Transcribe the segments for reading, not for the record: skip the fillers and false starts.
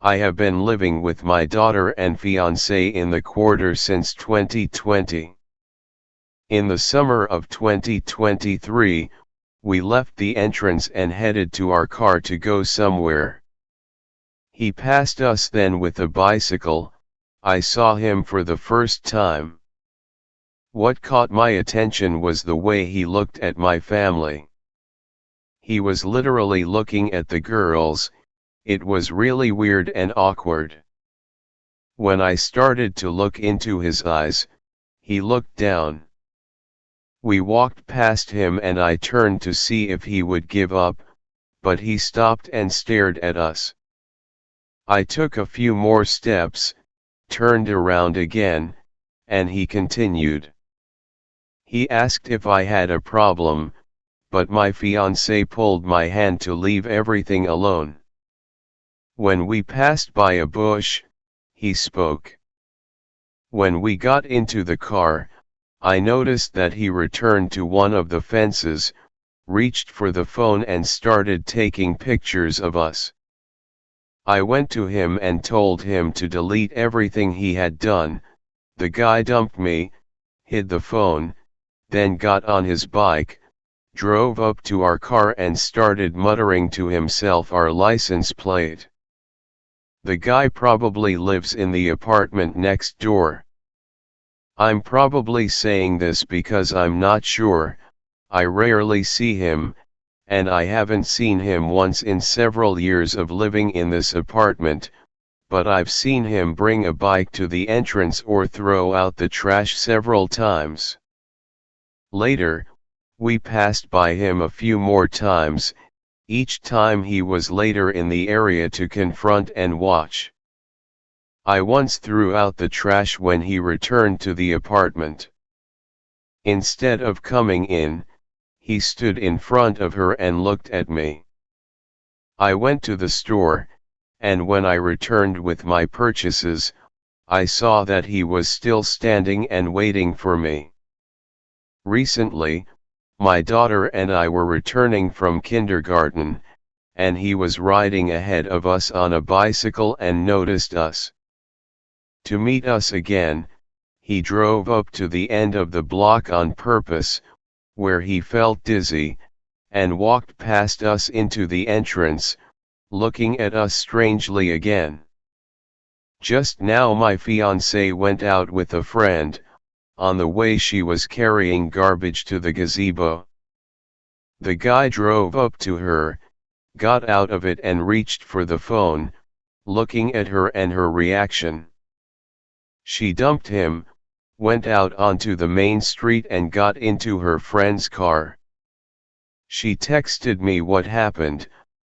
I have been living with my daughter and fiancé in the quarter since 2020. In the summer of 2023, we left the entrance and headed to our car to go somewhere. He passed us then with a bicycle. I saw him for the first time. What caught my attention was the way he looked at my family. He was literally looking at the girls. It was really weird and awkward. When I started to look into his eyes, he looked down. We walked past him and I turned to see if he would give up, but he stopped and stared at us. I took a few more steps, turned around again, and he continued. He asked if I had a problem, but my fiancé pulled my hand to leave everything alone. When we passed by a bush, he spoke. When we got into the car, I noticed that he returned to one of the fences, reached for the phone and started taking pictures of us. I went to him and told him to delete everything he had done. The guy dumped me, hid the phone, then got on his bike, drove up to our car and started muttering to himself our license plate. The guy probably lives in the apartment next door. I'm probably saying this because I'm not sure. I rarely see him, and I haven't seen him once in several years of living in this apartment, but I've seen him bring a bike to the entrance or throw out the trash several times. Later, we passed by him a few more times. Each time he was later in the area to confront and watch. I once threw out the trash when he returned to the apartment. Instead of coming in, he stood in front of her and looked at me. I went to the store, and when I returned with my purchases, I saw that he was still standing and waiting for me. Recently, my daughter and I were returning from kindergarten, and he was riding ahead of us on a bicycle and noticed us. To meet us again, he drove up to the end of the block on purpose, where he felt dizzy, and walked past us into the entrance, looking at us strangely again. Just now my fiancée went out with a friend. On the way she was carrying garbage to the gazebo. The guy drove up to her, got out of it and reached for the phone, looking at her and her reaction. She dumped him, went out onto the main street and got into her friend's car. She texted me what happened.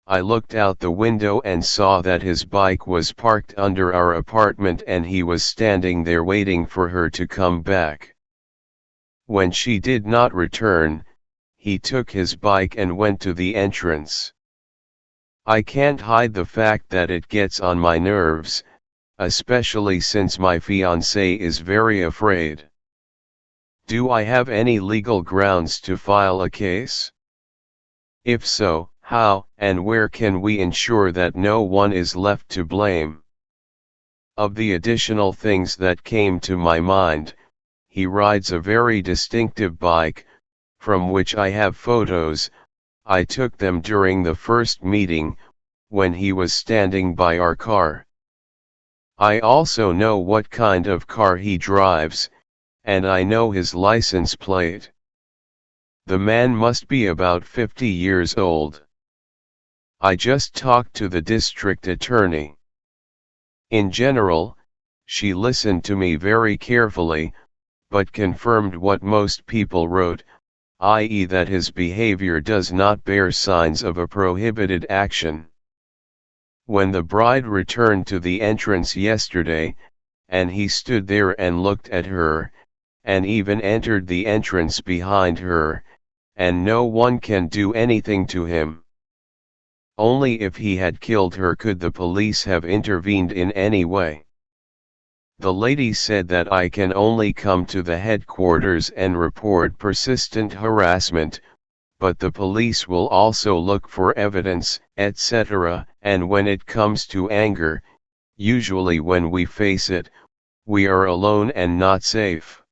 I looked out the window and saw that his bike was parked under our apartment and he was standing there waiting for her to come back. When she did not return, he took his bike and went to the entrance. I can't hide the fact that it gets on my nerves, especially since my fiancé is very afraid. Do I have any legal grounds to file a case? If so, how and where can we ensure that no one is left to blame? Of the additional things that came to my mind, he rides a very distinctive bike, from which I have photos. I took them during the first meeting, when he was standing by our car. I also know what kind of car he drives, and I know his license plate. The man must be about 50 years old. I just talked to the district attorney. In general, she listened to me very carefully, but confirmed what most people wrote, i.e. that his behavior does not bear signs of a prohibited action. When the bride returned to the entrance yesterday, and he stood there and looked at her, and even entered the entrance behind her, and no one can do anything to him. Only if he had killed her could the police have intervened in any way. The lady said that I can only come to the headquarters and report persistent harassment, but the police will also look for evidence, etc., and when it comes to anger, Usually when we face it, we are alone and not safe.